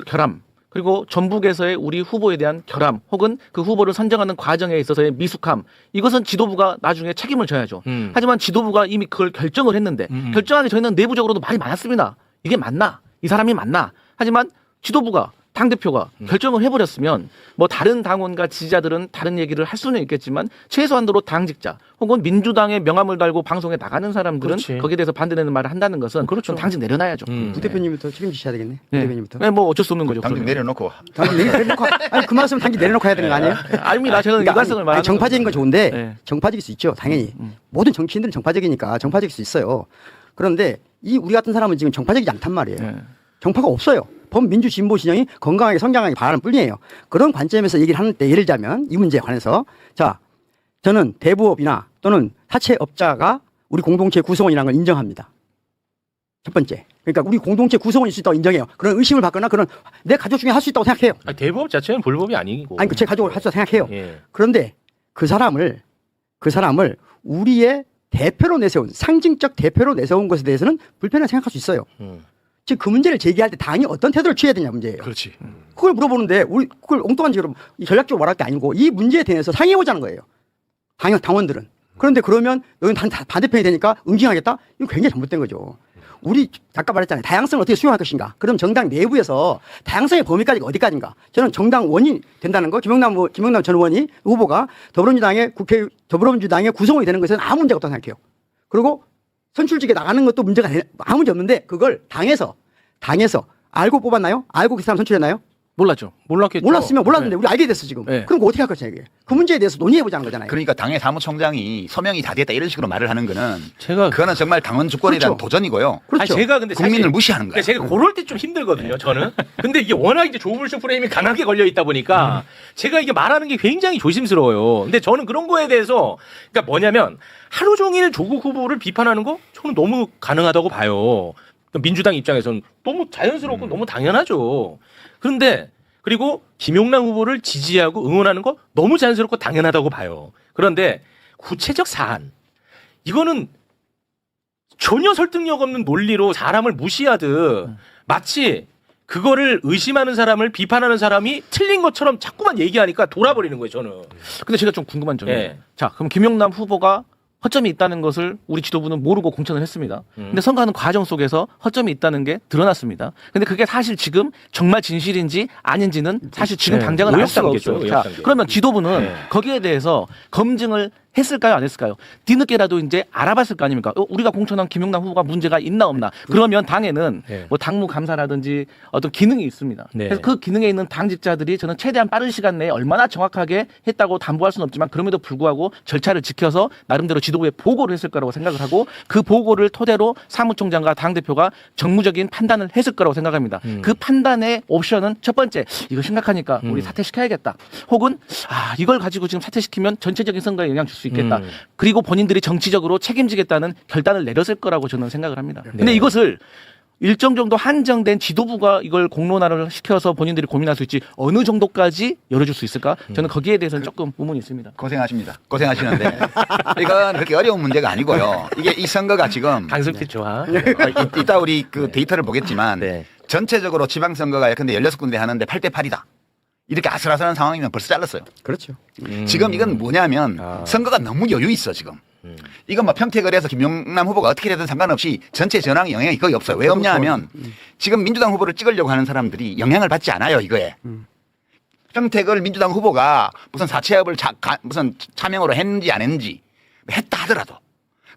결함 그리고 전북에서의 우리 후보에 대한 결함 혹은 그 후보를 선정하는 과정에 있어서의 미숙함 이것은 지도부가 나중에 책임을 져야죠. 하지만 지도부가 이미 그걸 결정을 했는데 결정하기 전에는 내부적으로도 말이 많았습니다. 이게 맞나? 이 사람이 맞나? 하지만 지도부가 당대표가 결정을 해버렸으면 뭐 다른 당원과 지지자들은 다른 얘기를 할 수는 있겠지만 최소한도로 당직자 혹은 민주당의 명함을 달고 방송에 나가는 사람들은 그렇지. 거기에 대해서 반대되는 말을 한다는 것은 그렇죠. 좀 당직 내려놔야죠. 부대표님부터 책임지셔야 되겠네. 네. 부대표님부터. 네, 뭐 어쩔 수 없는 거죠. 당장 내려놓고 당직 내려놓고 아니 그 말씀 당직 내려놓고 해야 되는 거 아니에요? 아닙니다. 저는 그러니까 일관성을 말하는 정파적인 건 좋은데 네. 정파적일 수 있죠. 당연히 모든 정치인들은 정파적이니까 정파적일 수 있어요. 그런데 이 우리 같은 사람은 지금 정파적이지 않단 말이에요. 네. 정파가 없어요. 범민주 진보 진영이 건강하게 성장하기 바라는 뿐이에요. 그런 관점에서 얘기를 하는데 예를 들자면 이 문제에 관해서 자 저는 대부업이나 또는 사채업자가 우리 공동체 구성원이라는 걸 인정합니다. 첫 번째. 그러니까 우리 공동체 구성원일 수 있다고 인정해요. 그런 의심을 받거나 그런 내 가족 중에 할 수 있다고 생각해요. 아니, 대부업 자체는 불법이 아니고. 아니 제 가족을 할 수 있다고 생각해요. 예. 그런데 그 사람을 우리의 대표로 내세운 상징적 대표로 내세운 것에 대해서는 불편하게 생각할 수 있어요. 즉 그 문제를 제기할 때 당이 어떤 태도를 취해야 되냐 문제예요. 그렇지. 그걸 물어보는데 우리 그걸 엉뚱한 식으로 전략적으로 말할 게 아니고 이 문제에 대해서 상의해보자는 거예요. 당원들은. 그런데 그러면 너는 반대편이 되니까 응징하겠다? 이거 굉장히 잘못된 거죠. 우리 아까 말했잖아요. 다양성을 어떻게 수용할 것인가. 그럼 정당 내부에서 다양성의 범위까지가 어디까지인가. 저는 정당 원이 된다는 거 김영남 전 의원이 후보가 더불어민주당의 구성원이 되는 것은 아무 문제가 없다고 생각해요. 그리고 선출직에 나가는 것도 문제가 아무 문제 없는데 그걸 당에서 알고 뽑았나요? 알고 그 사람 선출했나요? 몰랐죠. 몰랐겠죠. 몰랐으면 몰랐는데 네. 우리 알게 됐어 지금. 네. 그럼 그거 어떻게 할 것이냐 이게. 그 문제에 대해서 논의해보자는 거잖아요. 그러니까 당의 사무총장이 소명이 다 됐다 이런 식으로 말을 하는 거는 제가 그거는 정말 당원 주권에 대한 그렇죠. 도전이고요. 그렇죠. 아니, 제가 근데 사실 국민을 무시하는 거예요. 그러니까 제가 그럴 때 좀 힘들거든요, 저는. 근데 이게 워낙 이제 조물주 프레임이 강하게 걸려 있다 보니까 제가 이게 말하는 게 굉장히 조심스러워요. 근데 저는 그런 거에 대해서 그러니까 뭐냐면 하루 종일 조국 후보를 비판하는 거 저는 너무 가능하다고 봐요. 그러니까 민주당 입장에서는 너무 자연스럽고 너무 당연하죠. 그런데 그리고 김용남 후보를 지지하고 응원하는 거 너무 자연스럽고 당연하다고 봐요. 그런데 구체적 사안 이거는 전혀 설득력 없는 논리로 사람을 무시하듯 마치 그거를 의심하는 사람을 비판하는 사람이 틀린 것처럼 자꾸만 얘기하니까 돌아버리는 거예요, 저는. 근데 제가 좀 궁금한 점이 예. 자, 그럼 김용남 후보가 허점이 있다는 것을 우리 지도부는 모르고 공천을 했습니다. 근데 선거하는 과정 속에서 허점이 있다는 게 드러났습니다. 근데 그게 사실 지금 정말 진실인지 아닌지는 사실 지금 네. 당장은 알 의혹 수가 단계죠, 없어요. 의혹 자, 단계. 그러면 지도부는 네. 거기에 대해서 검증을 했을까요, 안 했을까요? 뒤늦게라도 이제 알아봤을 거 아닙니까? 우리가 공천한 김용남 후보가 문제가 있나 없나? 그러면 당에는 네. 뭐 당무 감사라든지 어떤 기능이 있습니다. 네. 그래서 그 기능에 있는 당직자들이 저는 최대한 빠른 시간 내에 얼마나 정확하게 했다고 담보할 수는 없지만 그럼에도 불구하고 절차를 지켜서 나름대로 지도부에 보고를 했을 거라고 생각을 하고 그 보고를 토대로 사무총장과 당대표가 정무적인 판단을 했을 거라고 생각합니다. 그 판단의 옵션은 첫 번째, 이거 심각하니까 우리 사퇴시켜야겠다. 혹은 이걸 가지고 지금 사퇴시키면 전체적인 선거에 영향 줄 수 있겠다. 그리고 본인들이 정치적으로 책임지겠다는 결단을 내렸을 거라고 저는 생각을 합니다. 근데 네. 이것을 일정 정도 한정된 지도부가 이걸 공론화를 시켜서 본인들이 고민할 수 있지 어느 정도까지 열어줄 수 있을까? 저는 거기에 대해서는 조금 의문이 있습니다. 고생하십니다. 고생하시는데 이건 그렇게 어려운 문제가 아니고요. 이게 이 선거가 지금 강승필 좋아. 이따 우리 그 데이터를 보겠지만 네. 전체적으로 지방선거가 예컨대 16군데 하는데 8대 8이다. 이렇게 아슬아슬한 상황이면 벌써 잘랐어요. 그렇죠. 지금 이건 뭐냐면 아. 선거가 너무 여유 있어 지금. 이건 뭐 평택을 해서 김용남 후보가 어떻게 되든 상관없이 전체 전황에 영향이 거의 없어요. 왜 없냐 하면 지금 민주당 후보를 찍으려고 하는 사람들이 영향을 받지 않아요 이거에. 평택을 민주당 후보가 무슨 사채업을 무슨 차명으로 했는지 안 했는지 했다 하더라도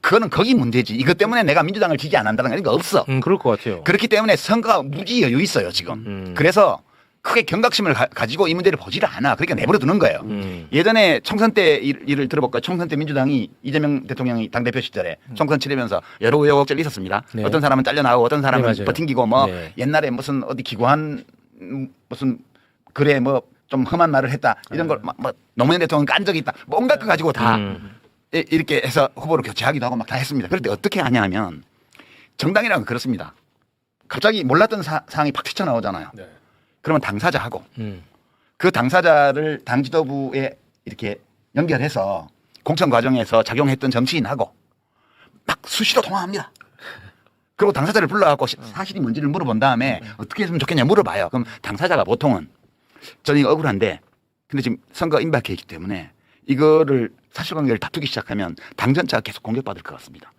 그거는 거기 문제지. 이것 때문에 내가 민주당을 지지 안 한다는 게 없어. 그럴 것 같아요. 그렇기 때문에 선거가 무지 여유 있어요 지금. 그래서 크게 경각심을 가지고 이 문제를 보지를 않아. 그러니까 내버려 두는 거예요. 예전에 총선 때 일을 들어볼까요? 총선 때 민주당이 이재명 대통령이 당대표 시절에 총선 치르면서 여러 우여곡절이 있었습니다. 네. 어떤 사람은 잘려나오고 어떤 사람은 네, 맞아요. 버팅기고 뭐 네. 옛날에 무슨 어디 기구한 무슨 글에 뭐 좀 험한 말을 했다. 이런 걸 뭐 노무현 대통령 깐 적이 있다. 뭐 온갖 거 가지고 다 이렇게 해서 후보를 교체하기도 하고 막 다 했습니다. 그럴 때 어떻게 하냐면 정당이라는 건 그렇습니다. 갑자기 몰랐던 사항이 팍 튀쳐나오잖아요. 네. 그러면 당사자하고 그 당사자를 당 지도부에 이렇게 연결해서 공천 과정에서 작용했던 정치인하고 막 수시로 통화합니다. 그리고 당사자를 불러갖고 사실이 뭔지를 물어본 다음에 어떻게 했으면 좋겠냐 물어봐요. 그럼 당사자가 보통은 저는 이거 억울한데 근데 지금 선거 임박해 있기 때문에 이거를 사실관계를 다투기 시작하면 당 전체가 계속 공격받을 것 같습니다.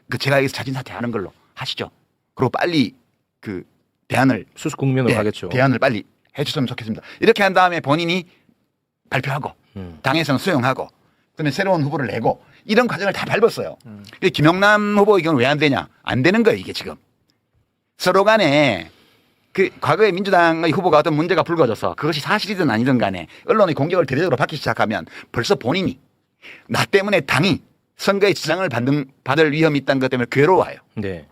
그 제가 여기서 자진 사퇴하는 걸로 하시죠. 그리고 빨리 그 대안을 수습 국면으로 네, 가겠죠. 대안을 빨리 해줬으면 좋겠습니다. 이렇게 한 다음에 본인이 발표하고 당에서는 수용하고 그다음에 새로운 후보를 내고 이런 과정을 다 밟았어요. 근데 김용남 후보 의견은 왜 안 되냐? 안 되는 거예요, 이게 지금. 서로 간에 그 과거에 민주당의 후보가 어떤 문제가 불거져서 그것이 사실이든 아니든 간에 언론의 공격을 대대적으로 받기 시작하면 벌써 본인이 나 때문에 당이 선거에 지장을 받을 위험이 있다는 것 때문에 괴로워요. 네.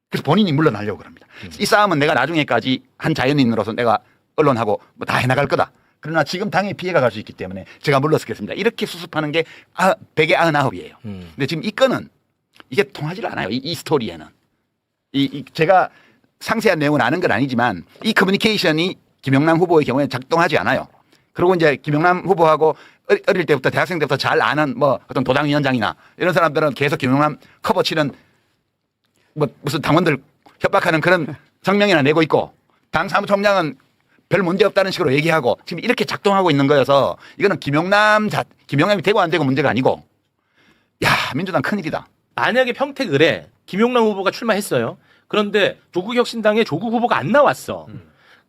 그래서 본인이 물러나려고 그럽니다. 이 싸움은 내가 나중에까지 한 자연인으로서 내가 언론하고 뭐 다 해나갈 거다. 그러나 지금 당에 피해가 갈 수 있기 때문에 제가 물러서겠습니다. 이렇게 수습하는 게 199이에요. 근데 지금 이 건은 이게 통하지 않아요. 이 스토리에는. 제가 상세한 내용은 아는 건 아니지만 이 커뮤니케이션이 김용남 후보의 경우에 작동하지 않아요. 그리고 이제 김용남 후보하고 어릴 때부터 대학생 때부터 잘 아는 뭐 어떤 도당위원장이나 이런 사람들은 계속 김용남 커버 치는 뭐 무슨 당원들 협박하는 그런 성명이나 내고 있고 당 사무총장은 별 문제 없다는 식으로 얘기하고 지금 이렇게 작동하고 있는 거여서 이거는 김용남이 되고 안 되고 문제가 아니고 야 민주당 큰일이다. 만약에 평택을에 김용남 후보가 출마했어요. 그런데 조국혁신당의 조국 후보가 안 나왔어.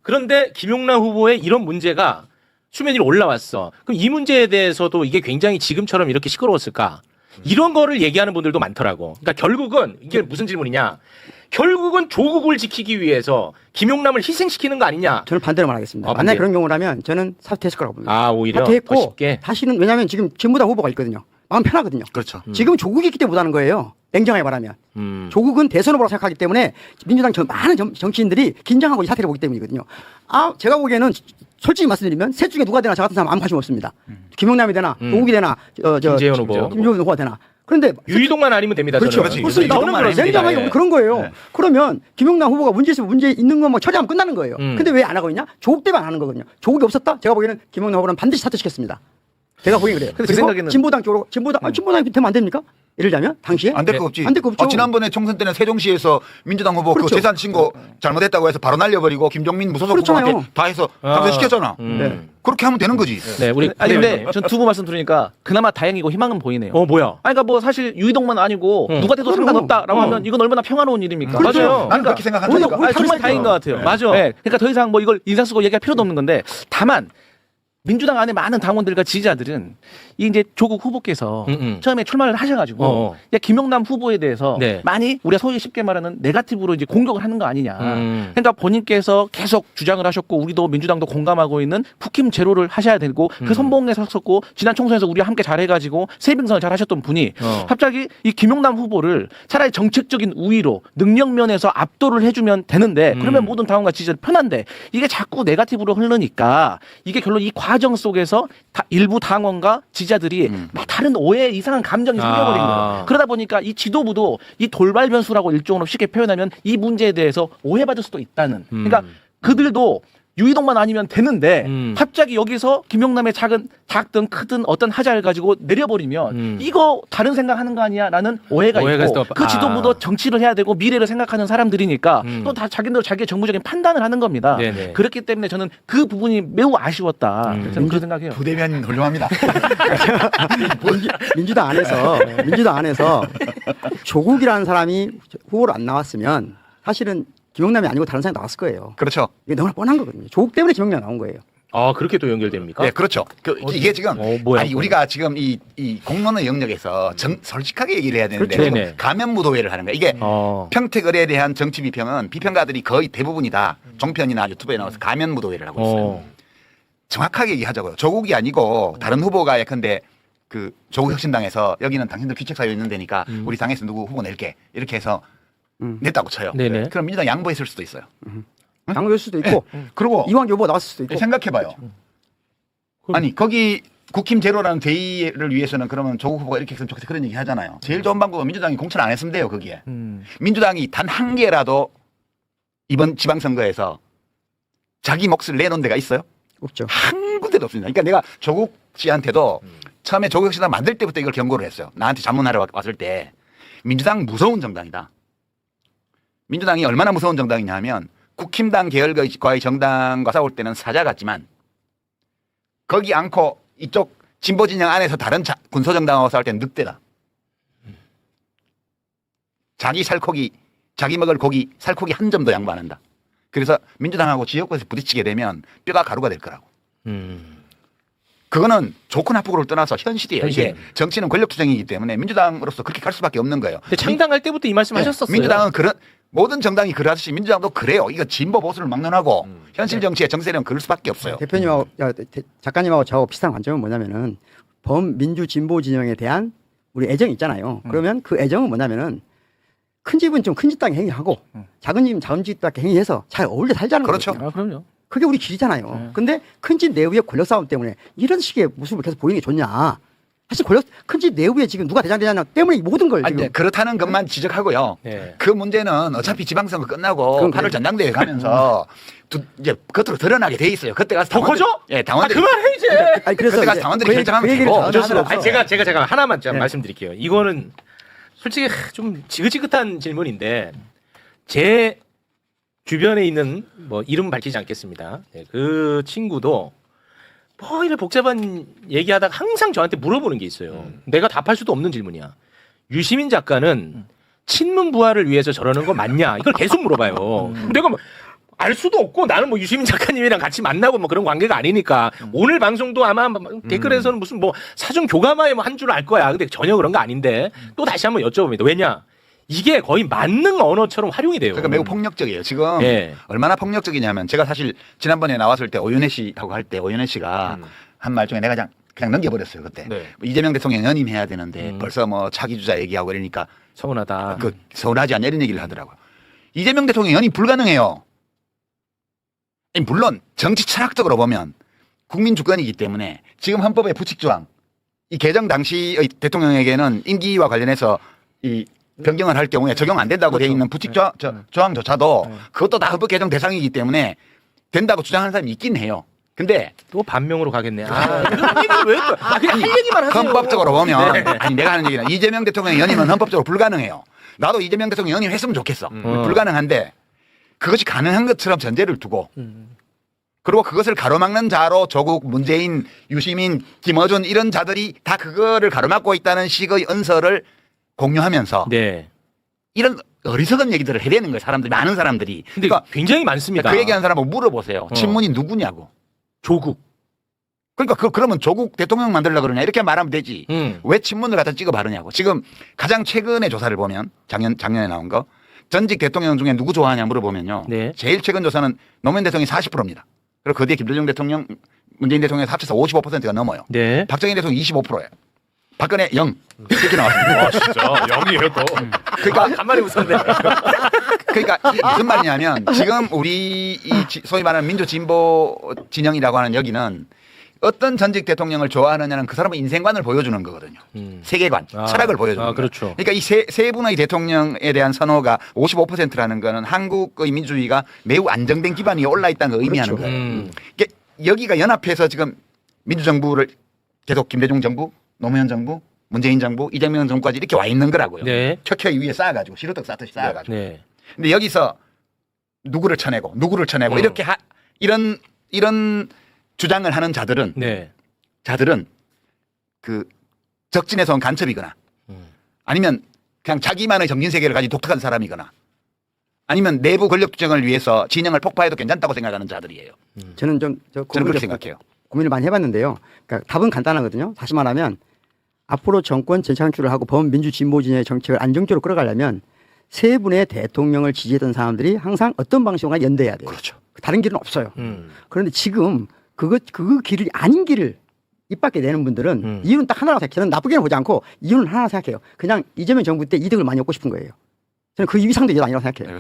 그런데 김용남 후보의 이런 문제가 수면 위로 올라왔어. 그럼 이 문제에 대해서도 이게 굉장히 지금처럼 이렇게 시끄러웠을까? 이런 거를 얘기하는 분들도 많더라고. 그러니까 결국은 이게 무슨 질문이냐? 결국은 조국을 지키기 위해서 김용남을 희생시키는 거 아니냐? 저는 반대로 말하겠습니다. 만약에 그런 경우라면 저는 사퇴했을 거라고 봅니다. 아, 오히려 사퇴했고 더 쉽게. 다시는 왜냐하면 지금 진보당 후보가 있거든요. 마음 편하거든요. 그렇죠. 지금 조국이 있기 때문에 못하는 거예요. 냉정하게 말하면. 조국은 대선 후보라고 생각하기 때문에 민주당 많은 정치인들이 긴장하고 이 사태를 보기 때문이거든요. 제가 보기에는 솔직히 말씀드리면 셋 중에 누가 되나 저 같은 사람 아무 관심 없습니다. 김용남이 되나 조국이 되나 김재현 후보. 김재현 후보가 되나. 그런데 유이동만 아니면 됩니다. 그렇죠. 저는. 그렇습니다. 저는 그렇습니다. 냉정하게 예. 그런 거예요. 네. 그러면 김용남 후보가 문제 있으면 문제 있는 것만 처리하면 끝나는 거예요. 근데 왜 안 하고 있냐? 조국 때문에 안 하는 거거든요. 조국이 없었다? 제가 보기에는 김용남 후보는 반드시 사퇴시켰습니다. 제가 보기엔 그래요. 근데 제 그리고 생각에는 진보당 쪽으로 진보당이 되면 안 됩니까? 예를 들자면 당시에 안 될 거 없지. 안 될 거 없죠. 지난번에 총선 때는 세종시에서 민주당 후보 그렇죠. 그 재산 신고 잘못했다고 해서 바로 날려버리고 김종민 무소속 그렇잖아요. 후보한테 다 해서 당선시켰잖아. 네. 그렇게 하면 되는 거지. 네, 우리 아니 근데 전 두 분 말씀 들으니까 그나마 다행이고 희망은 보이네요. 뭐야? 아니 그러니까 뭐 사실 유이동만 아니고 누가 돼도 그럼. 상관없다라고 하면 이건 얼마나 평화로운 일입니까? 그렇죠. 맞아요. 나는 그렇게 생각한다니까. 우리 아니, 정말 다르니까. 다행인 것 같아요. 네. 맞아. 네, 그러니까 더 이상 뭐 이걸 인상 쓰고 얘기할 필요도 없는 건데 다만 민주당 안에 많은 당원들과 지지자들은 이 이제 조국 후보께서 처음에 출마를 하셔가지고 야, 김용남 후보에 대해서 네. 많이 우리가 소위 쉽게 말하는 네거티브로 이제 공격을 하는 거 아니냐. 그러니까 본인께서 계속 주장을 하셨고 우리도 민주당도 공감하고 있는 국힘 제로를 하셔야 되고 그 선봉에 섰었고 지난 총선에서 우리와 함께 잘해가지고 세빙선을 잘 하셨던 분이 갑자기 이 김용남 후보를 차라리 정책적인 우위로 능력 면에서 압도를 해주면 되는데 그러면 모든 당원과 지지자들 편한데 이게 자꾸 네거티브로 흐르니까 이게 결론 이 과정 속에서 일부 당원과 지지자들이 막 다른 오해 이상한 감정이 생겨버린 거예요. 그러다 보니까 이 지도부도 이 돌발 변수라고 일종으로 쉽게 표현하면 이 문제에 대해서 오해받을 수도 있다는. 그러니까 그들도 유이동만 아니면 되는데 갑자기 여기서 김용남의 작든 크든 어떤 하자를 가지고 내려버리면 이거 다른 생각하는 거 아니야라는 오해가 있고 그 지도부도 정치를 해야 되고 미래를 생각하는 사람들이니까 또 다 자기들 자기의 정무적인 판단을 하는 겁니다. 네네. 그렇기 때문에 저는 그 부분이 매우 아쉬웠다. 저는 그렇게 생각해요. 부대변인 훌륭합니다. 민주당 안에서 조국이라는 사람이 후보로 안 나왔으면 사실은 김용남이 아니고 다른 사람이 나왔을 거예요. 그렇죠. 이게 너무나 뻔한 거거든요. 조국 때문에 김용남이 나온 거예요. 아, 그렇게 또 연결됩니까? 네, 그렇죠. 이게 지금 뭐야, 아니 우리가 지금 이 공론의 영역에서 솔직하게 얘기를 해야 되는데 그렇죠. 지금 네네. 가면무도회를 하는 거야. 이게 평택을에 대한 정치 비평은 비평가들이 거의 대부분이 다 종편이나 유튜브에 나와서 가면무도회를 하고 있어요. 정확하게 얘기하자고요. 조국이 아니고 다른 후보가 예컨대 그 조국혁신당에서 여기는 당신들 귀책사유 있는 데니까 우리 당에서 누구 후보 낼게 이렇게 해서 냈다고 쳐요. 네네. 그럼 민주당 양보했을 수도 있어요. 양보할 수도 있고 그리고 이왕 후보 나왔을 수도 있고. 생각해봐요. 아니 거기 국힘 제로라는 대의를 위해서는 그러면 조국 후보가 이렇게 했으면 좋겠다 그런 얘기 하잖아요. 제일 좋은 방법은 민주당이 공천 안 했으면 돼요. 거기에. 민주당이 단 한 개라도 이번 지방선거에서 자기 몫을 내놓은 데가 있어요? 없죠. 한 군데도 없습니다. 그러니까 내가 조국 씨한테도 처음에 조국 씨가 만들 때부터 이걸 경고를 했어요. 나한테 자문하러 왔을 때 민주당 무서운 정당이다. 민주당이 얼마나 무서운 정당이냐 하면 국힘당 계열과의 정당과 싸울 때는 사자 같지만 거기 않고 이쪽 진보 진영 안에서 다른 군소정당하고 싸울 때는 늑대다. 자기 살코기, 자기 먹을 고기, 살코기 한 점도 양보 안 한다. 그래서 민주당하고 지역구에서 부딪히게 되면 뼈가 가루가 될 거라고. 그거는 좋고 나쁘고를 떠나서 현실이에요. 현실. 이게 정치는 권력투쟁이기 때문에 민주당으로서 그렇게 갈 수밖에 없는 거예요. 근데 창당할 때부터 이 말씀하셨었어요. 민주당은 그런 모든 정당이 그러듯이 민주당도 그래요. 이거 진보 보수를 막론하고 현실 정치의 정세는 그럴 수밖에 없어요. 대표님하고 작가님하고 저하고 비슷한 관점은 뭐냐면은 범민주 진보 진영에 대한 우리 애정이 있잖아요. 그러면 그 애정은 뭐냐면은 큰 집은 좀 큰 집답게 행위하고 작은 집은 작은 집답게 행위해서 잘 어울려 살자는 그렇죠. 거죠. 아, 그럼요. 그게 우리 길이잖아요. 근데 큰 집 내부의 권력 싸움 때문에 이런 식의 모습을 계속 보이는 게 좋냐. 사실 큰 집 내부에 지금 누가 대장되냐 때문에 이 모든 걸 아니, 지금 그렇다는 것만 지적하고요. 네. 그 문제는 어차피 지방선거 끝나고 그건 8월 그래요. 전당대회 가면서 이제 겉으로 드러나게 돼 있어요. 그때 가서 더 커져? 예, 당원들이 그만해 이제. 아니 그래서 그때 가서 이제 당원들이 그 결정하면 얘기를 되고. 저는 어쩔 수가 하느라고. 없어. 아니 제가 하나만 좀 네. 말씀드릴게요. 이거는 솔직히 좀 지긋지긋한 질문인데 제 주변에 있는 뭐 이름 밝히지 않겠습니다. 네, 그 친구도 뭐 이런 복잡한 얘기하다가 항상 저한테 물어보는 게 있어요. 내가 답할 수도 없는 질문이야. 유시민 작가는 친문 부활을 위해서 저러는 거 맞냐? 이걸 계속 물어봐요. 내가 뭐 알 수도 없고 나는 뭐 유시민 작가님이랑 같이 만나고 뭐 그런 관계가 아니니까 오늘 방송도 아마 댓글에서는 무슨 뭐 사전 교감하에 뭐 한 줄 알 거야. 근데 전혀 그런 거 아닌데 또 다시 한번 여쭤봅니다. 왜냐? 이게 거의 만능 언어처럼 활용이 돼요. 그러니까 매우 폭력적이에요. 지금 예. 얼마나 폭력적이냐면 제가 사실 지난번에 나왔을 때 오윤혜 씨하고 할 때 오윤혜 씨가 한 말 중에 내가 그냥 넘겨버렸어요. 그때 네. 이재명 대통령 연임해야 되는데 벌써 뭐 차기 주자 얘기하고 그러니까 서운하다. 그 서운하지 않냐 이런 얘기를 하더라고요. 이재명 대통령 연임 불가능해요. 아니, 물론 정치 철학적으로 보면 국민 주권이기 때문에 지금 헌법의 부칙조항 이 개정 당시의 대통령에게는 임기와 관련해서 이 변경을 할 경우에 적용 안 된다고 그렇죠. 돼 있는 부칙조항조차도 그것도 다 헌법 개정 대상이기 때문에 된다고 주장하는 사람이 있긴 해요. 근데 또 반명으로 가겠네. 아, 그런 얘기를 왜 또? 아, 그냥 할 얘기만 하세요. 헌법적으로 보면 네. 아니 내가 하는 얘기는 이재명 대통령 연임은 헌법적으로 불가능해요. 나도 이재명 대통령 연임했으면 좋겠어. 불가능한데 그것이 가능한 것처럼 전제를 두고 그리고 그것을 가로막는 자로 조국, 문재인, 유시민, 김어준 이런 자들이 다 그거를 가로막고 있다는 식의 언설을 공유하면서 네. 이런 어리석은 얘기들을 해야 되는 거예요. 사람들이 많은 사람들이. 근데 그러니까 굉장히 많습니다. 그 얘기하는 사람 한번 물어보세요. 친문이 누구냐고. 조국. 그러니까 그러면 조국 대통령 만들려고 그러냐 이렇게 말하면 되지. 왜 친문을 갖다 찍어 바르냐고. 지금 가장 최근의 조사를 보면 작년에 나온 거 전직 대통령 중에 누구 좋아하냐 물어보면요. 네. 제일 최근 조사는 노무현 대통령이 40%입니다. 그리고 그 뒤에 김대중 대통령, 문재인 대통령 합쳐서 55%가 넘어요. 네. 박정희 대통령 25%예요. 박근혜 0 이렇게 나왔습니다. 와 진짜 영이에요 또. 그러니까 간만에 웃었네. 그러니까 무슨 말이냐면 지금 우리 소위 말하는 민주 진보 진영이라고 하는 여기는 어떤 전직 대통령을 좋아하느냐는 그 사람의 인생관을 보여주는 거거든요. 세계관, 철학을 보여주는 거예요. 그렇죠. 그러니까 이 세 분의 대통령에 대한 선호가 55%라는 거는 한국의 민주주의가 매우 안정된 기반 위에 올라 있다는 걸 의미하는 그렇죠. 거예요. 그러니까 여기가 연합해서 지금 민주정부를 계속 김대중 정부, 노무현 정부, 문재인 정부, 이재명 정부까지 이렇게 와 있는 거라고요. 네. 켜켜이 위에 쌓아가지고 시루떡 쌓듯이 쌓아가지고. 네. 근데 여기서 누구를 쳐내고 이렇게 이런 주장을 하는 자들은 네. 그 적진에서 온 간첩이거나 아니면 그냥 자기만의 정신 세계를 가진 독특한 사람이거나 아니면 내부 권력 투쟁을 위해서 진영을 폭파해도 괜찮다고 생각하는 자들이에요. 저는 저는 그렇게 생각해요. 고민을 많이 해봤는데요. 그러니까 답은 간단하거든요. 다시 말하면 앞으로 정권 재창출을 하고 범민주 진보 진영의 정책을 안정적으로 끌어가려면 세 분의 대통령을 지지했던 사람들이 항상 어떤 방식으로 연대해야 돼요. 그렇죠. 다른 길은 없어요. 그런데 지금 그 길이 아닌 길을 입 밖에 내는 분들은 이유는 딱 하나라고 생각해요. 저는 나쁘게는 보지 않고 이유는 하나 생각해요. 그냥 이재명 정부 때 이득을 많이 얻고 싶은 거예요. 저는 그 이상도 이유 아니라고 생각해요.